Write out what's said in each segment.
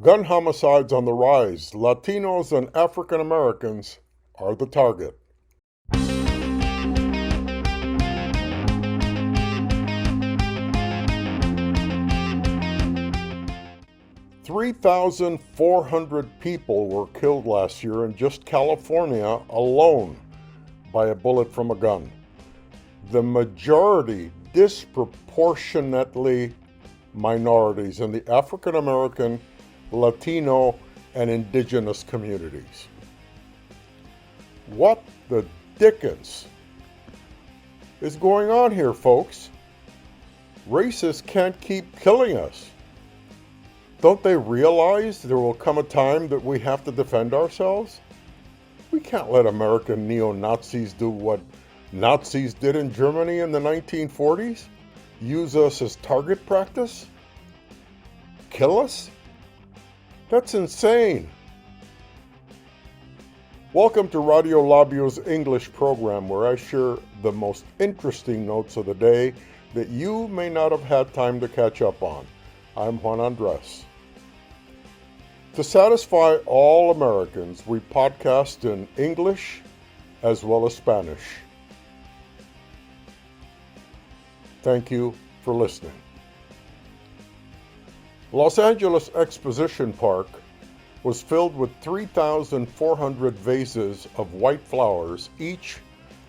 Gun homicides on the rise. Latinos and African Americans are the target. 3,400 people were killed last year in just California alone by a bullet from a gun. The majority, disproportionately, minorities in the African American, Latino, and Indigenous communities. What the dickens is going on here, folks? Racists can't keep killing us. Don't they realize there will come a time that we have to defend ourselves? We can't let American neo-Nazis do what Nazis did in Germany in the 1940s? Use us as target practice? Kill us? That's insane. Welcome to Radio Labio's English program, where I share the most interesting notes of the day that you may not have had time to catch up on. I'm Juan Andres. To satisfy all Americans, we podcast in English as well as Spanish. Thank you for listening. Los Angeles Exposition Park was filled with 3,400 vases of white flowers, each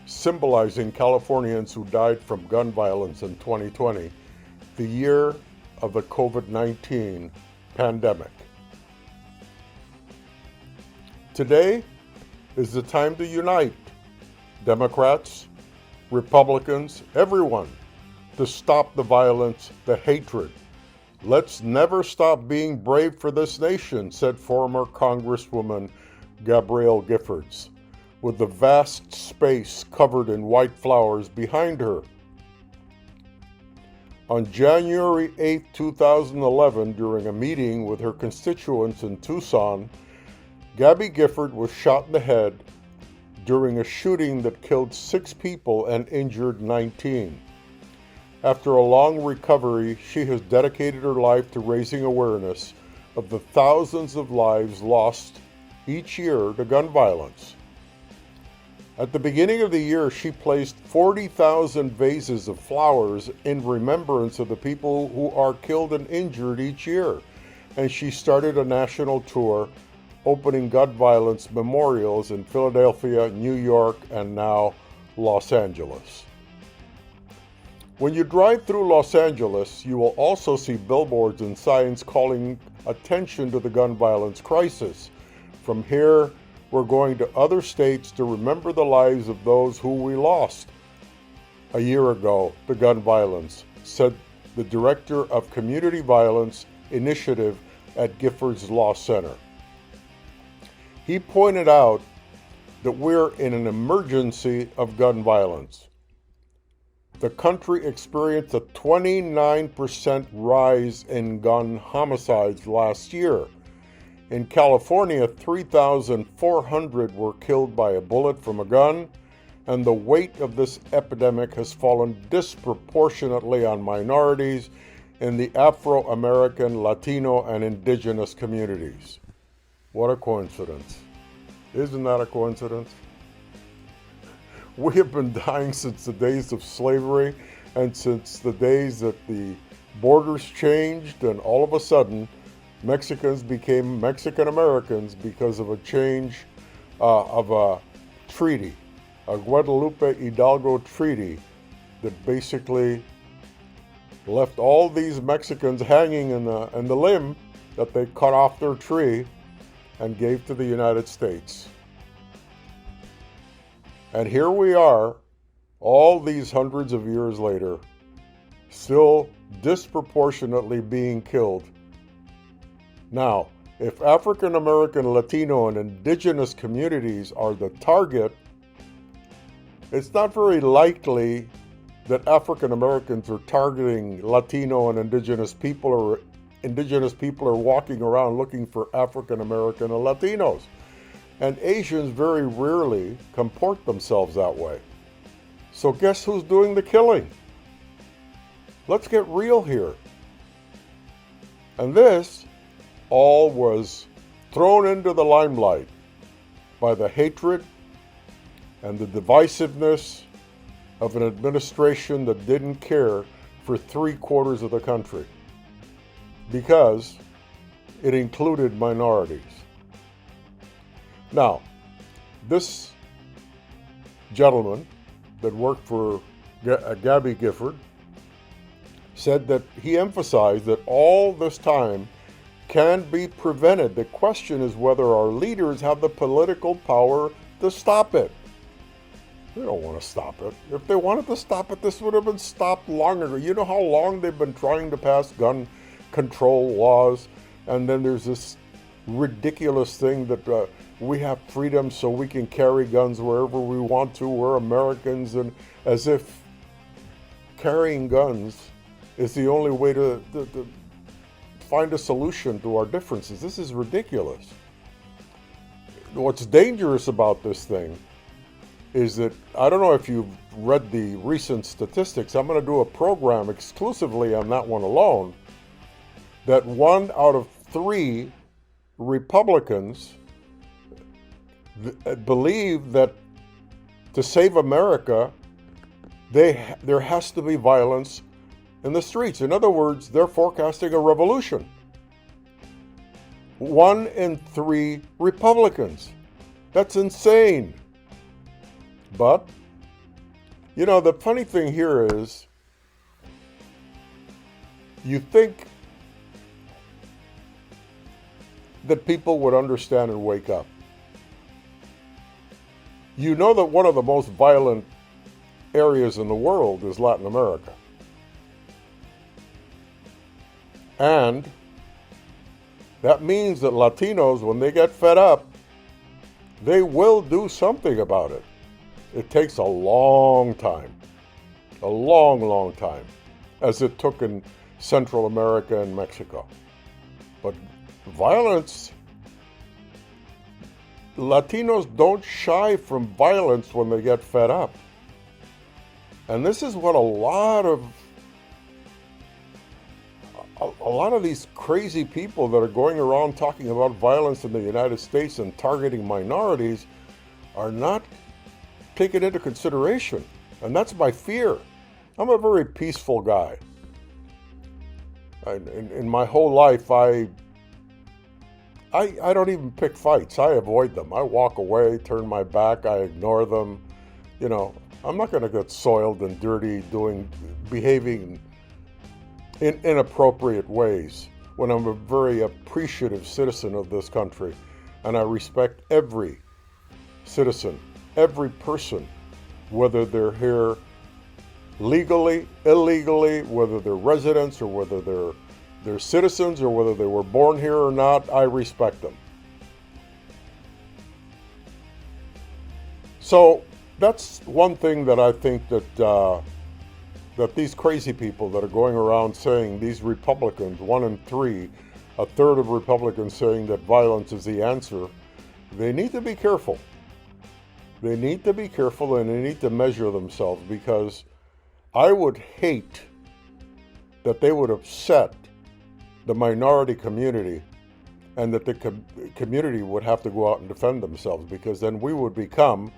symbolizing Californians who died from gun violence in 2020, the year of the COVID-19 pandemic. Today is the time to unite, Democrats, Republicans, everyone, to stop the violence, the hatred. Let's never stop being brave for this nation, said former Congresswoman Gabrielle Giffords, with the vast space covered in white flowers behind her. On January 8, 2011, during a meeting with her constituents in Tucson, Gabby Gifford was shot in the head during a shooting that killed 6 people and injured 19. After a long recovery, she has dedicated her life to raising awareness of the thousands of lives lost each year to gun violence. At the beginning of the year, she placed 40,000 vases of flowers in remembrance of the people who are killed and injured each year, and she started a national tour opening gun violence memorials in Philadelphia, New York, and now Los Angeles. When you drive through Los Angeles, you will also see billboards and signs calling attention to the gun violence crisis. From here, we're going to other states to remember the lives of those who we lost a year ago to gun violence, said the Director of Community Violence Initiative at Giffords Law Center. He pointed out that we're in an emergency of gun violence. The country experienced a 29% rise in gun homicides last year. In California, 3,400 were killed by a bullet from a gun, and the weight of this epidemic has fallen disproportionately on minorities in the Afro-American, Latino, and Indigenous communities. What a coincidence. Isn't that a coincidence? We have been dying since the days of slavery and since the days that the borders changed and all of a sudden Mexicans became Mexican Americans because of a change of a treaty, a Guadalupe Hidalgo treaty that basically left all these Mexicans hanging in the limb that they cut off their tree and gave to the United States. And here we are, all these hundreds of years later, still disproportionately being killed. Now, if African American, Latino, and Indigenous communities are the target, it's not very likely that African Americans are targeting Latino and Indigenous people, or Indigenous people are walking around looking for African American and Latinos. And Asians very rarely comport themselves that way. So guess who's doing the killing? Let's get real here. And this all was thrown into the limelight by the hatred and the divisiveness of an administration that didn't care for 3/4 of the country because it included minorities. Now, this gentleman that worked for Gabby Gifford said that he emphasized that all this time can be prevented. The question is whether our leaders have the political power to stop it. They don't want to stop it. If they wanted to stop it, this would have been stopped long ago. You know how long they've been trying to pass gun control laws, and then there's this ridiculous thing that we have freedom so we can carry guns wherever we want to. We're Americans, and as if carrying guns is the only way to find a solution to our differences. This is ridiculous. What's dangerous about this thing is that, I don't know if you've read the recent statistics, I'm going to do a program exclusively on that one alone, that 1 out of 3 Republicans believe that to save America, there has to be violence in the streets. In other words, they're forecasting a revolution. 1 in 3 Republicans. That's insane. But, you know, the funny thing here is, you think that people would understand and wake up. You know that one of the most violent areas in the world is Latin America. And that means that Latinos, when they get fed up, they will do something about it. It takes a long time, a long, long time, as it took in Central America and Mexico. But violence, Latinos don't shy from violence when they get fed up. And this is what a lot of these crazy people that are going around talking about violence in the United States and targeting minorities are not taken into consideration. And that's my fear. I'm a very peaceful guy. In my whole life, I don't even pick fights. I avoid them. I walk away, turn my back, I ignore them. You know, I'm not going to get soiled and dirty behaving in inappropriate ways when I'm a very appreciative citizen of this country. And I respect every citizen, every person, whether they're here legally, illegally, whether they're residents or whether they're citizens or whether they were born here or not. I respect them. So that's one thing that I think that these crazy people that are going around saying, these Republicans, 1 in 3, a third of Republicans saying that violence is the answer, they need to be careful. They need to be careful, and they need to measure themselves, because I would hate that they would upset the minority community and that the community would have to go out and defend themselves, because then we would become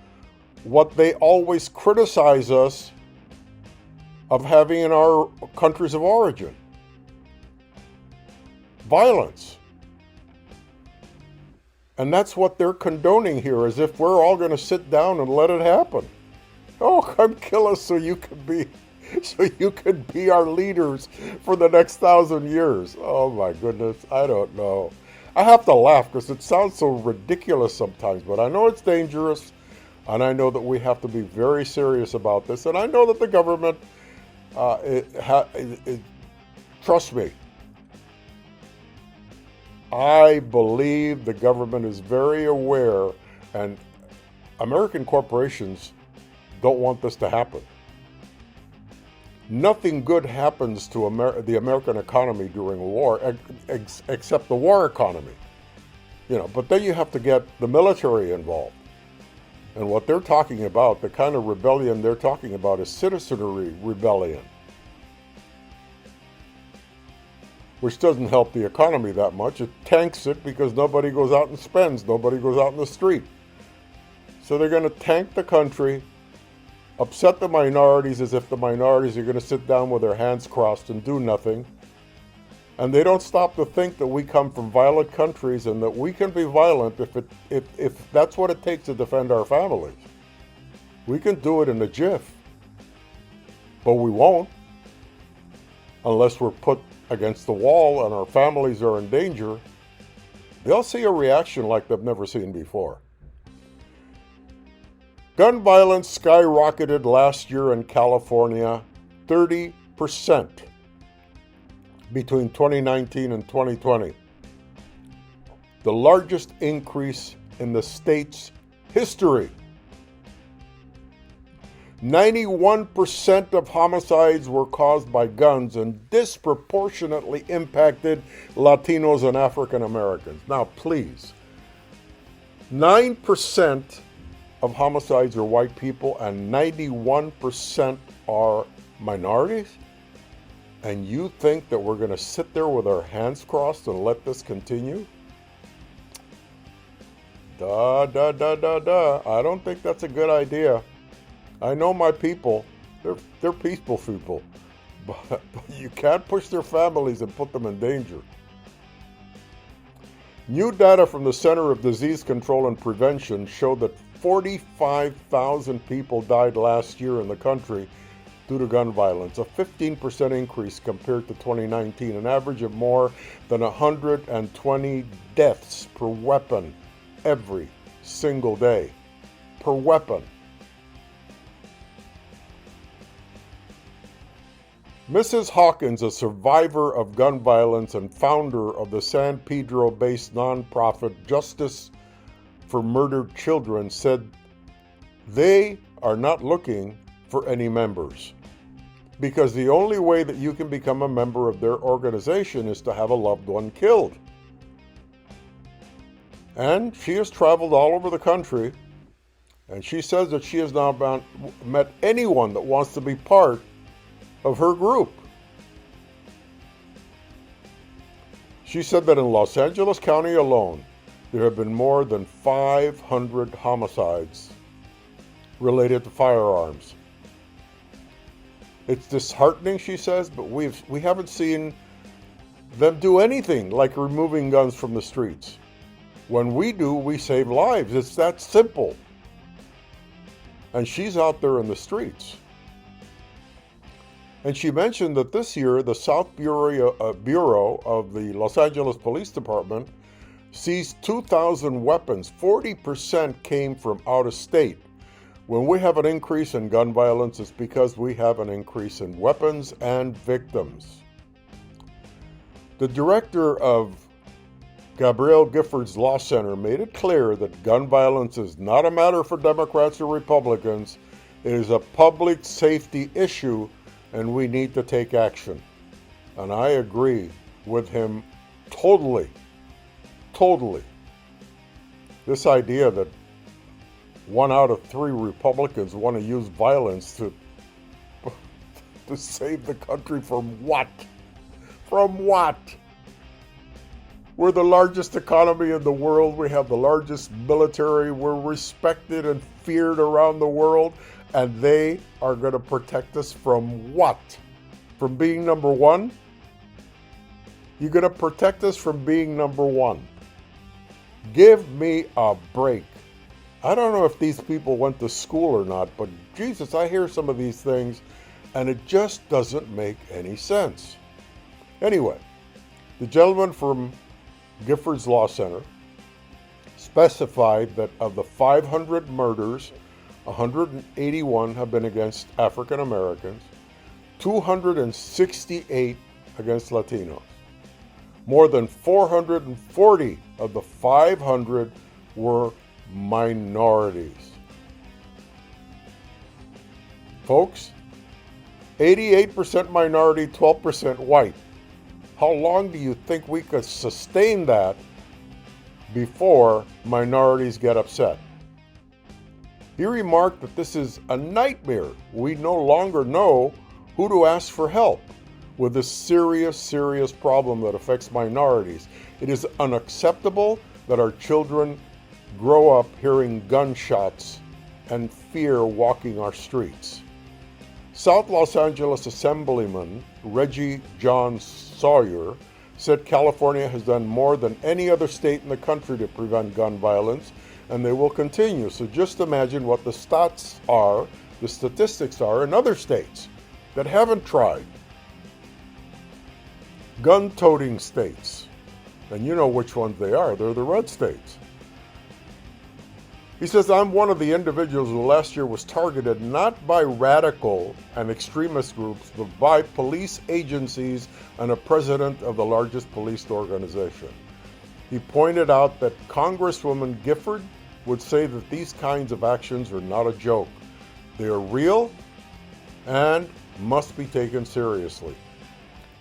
what they always criticize us of having in our countries of origin: violence. And that's what they're condoning here, as if we're all going to sit down and let it happen. Oh, come kill us so you can be our leaders for the next 1,000 years. Oh my goodness, I don't know. I have to laugh because it sounds so ridiculous sometimes, but I know it's dangerous, and I know that we have to be very serious about this, and I know that the government, trust me, I believe the government is very aware, and American corporations don't want this to happen. Nothing good happens to the American economy during a war, except the war economy. You know, but then you have to get the military involved. And what they're talking about, the kind of rebellion they're talking about, is citizenry rebellion. which doesn't help the economy that much. It tanks it because nobody goes out and spends, nobody goes out in the street. So they're going to tank the country, upset the minorities as if the minorities are going to sit down with their hands crossed and do nothing. And they don't stop to think that we come from violent countries and that we can be violent if that's what it takes to defend our families. We can do it in a jiff, but we won't unless we're put against the wall and our families are in danger. They'll see a reaction like they've never seen before. Gun violence skyrocketed last year in California 30% between 2019 and 2020. The largest increase in the state's history. 91% of homicides were caused by guns and disproportionately impacted Latinos and African Americans. Now, please, 9% of homicides are white people and 91% are minorities? And you think that we're going to sit there with our hands crossed and let this continue? I don't think that's a good idea. I know my people, they're peaceful people, but you can't push their families and put them in danger. New data from the Center of Disease Control and Prevention showed that 45,000 people died last year in the country due to gun violence, a 15% increase compared to 2019, an average of more than 120 deaths per weapon every single day. Per weapon. Mrs. Hawkins, a survivor of gun violence and founder of the San Pedro-based nonprofit Justice for Murdered Children, said they are not looking for any members because the only way that you can become a member of their organization is to have a loved one killed. And she has traveled all over the country, and she says that she has not met anyone that wants to be part of her group. She said that in Los Angeles County alone, there have been more than 500 homicides related to firearms. It's disheartening, she says, but we haven't seen them do anything like removing guns from the streets. When we do, we save lives. It's that simple. And she's out there in the streets. And she mentioned that this year, the South Bureau of the Los Angeles Police Department seized 2,000 weapons. 40% came from out of state. When we have an increase in gun violence, it's because we have an increase in weapons and victims. The director of Gabrielle Gifford's Law Center made it clear that gun violence is not a matter for Democrats or Republicans. It is a public safety issue, and we need to take action. And I agree with him totally. This idea that 1 out of 3 Republicans want to use violence to save the country from what? From what? We're the largest economy in the world. We have the largest military. We're respected and feared around the world. And they are going to protect us from what? From being number one? You're going to protect us from being number one. Give me a break. I don't know if these people went to school or not, but Jesus, I hear some of these things, and it just doesn't make any sense. Anyway, the gentleman from Gifford's Law Center specified that of the 500 murders, 181 have been against African Americans, 268 against Latinos. More than 440 of the 500 were minorities. Folks, 88% minority, 12% white. How long do you think we could sustain that before minorities get upset? He remarked that this is a nightmare. We no longer know who to ask for help. with this serious, serious problem that affects minorities. It is unacceptable that our children grow up hearing gunshots and fear walking our streets. South Los Angeles Assemblyman Reggie John Sawyer said California has done more than any other state in the country to prevent gun violence, and they will continue. So just imagine what the statistics are in other states that haven't tried. Gun-toting states. And you know which ones they are. They're the red states. He says, I'm one of the individuals who last year was targeted not by radical and extremist groups, but by police agencies and a president of the largest police organization. He pointed out that Congresswoman Gifford would say that these kinds of actions are not a joke. They are real and must be taken seriously.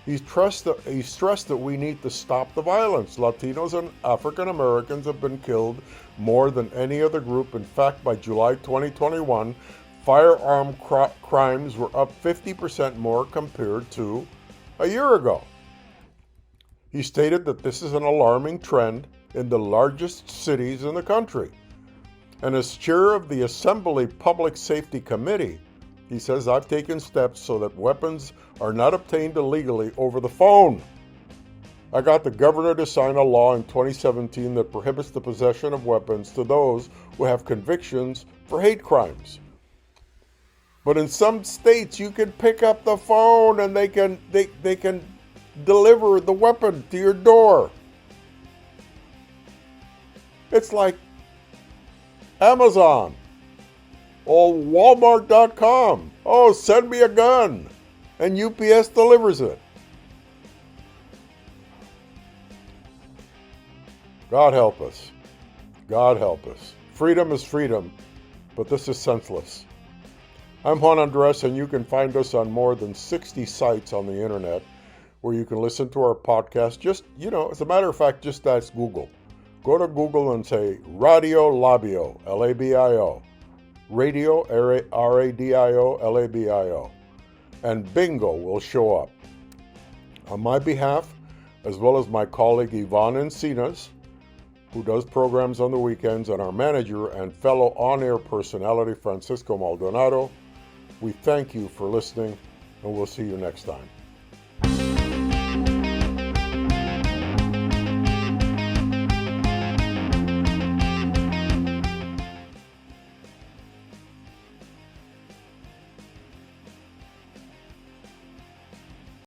He stressed that we need to stop the violence. Latinos and African Americans have been killed more than any other group. In fact, by July 2021, firearm crimes were up 50% more compared to a year ago. He stated that this is an alarming trend in the largest cities in the country. And as chair of the Assembly Public Safety Committee, he says, I've taken steps so that weapons are not obtained illegally over the phone. I got the governor to sign a law in 2017 that prohibits the possession of weapons to those who have convictions for hate crimes. But in some states, you can pick up the phone and they can deliver the weapon to your door. It's like Amazon. Or Walmart.com. Oh, send me a gun. And UPS delivers it. God help us. God help us. Freedom is freedom, but this is senseless. I'm Juan Andres, and you can find us on more than 60 sites on the internet where you can listen to our podcast. Just, as a matter of fact, just ask Google. Go to Google and say Radio Labio, L-A-B-I-O. Radio, R-A-D-I-O, L-A-B-I-O. And bingo will show up. On my behalf, as well as my colleague Yvonne Encinas, who does programs on the weekends, and our manager and fellow on-air personality Francisco Maldonado, we thank you for listening, and we'll see you next time.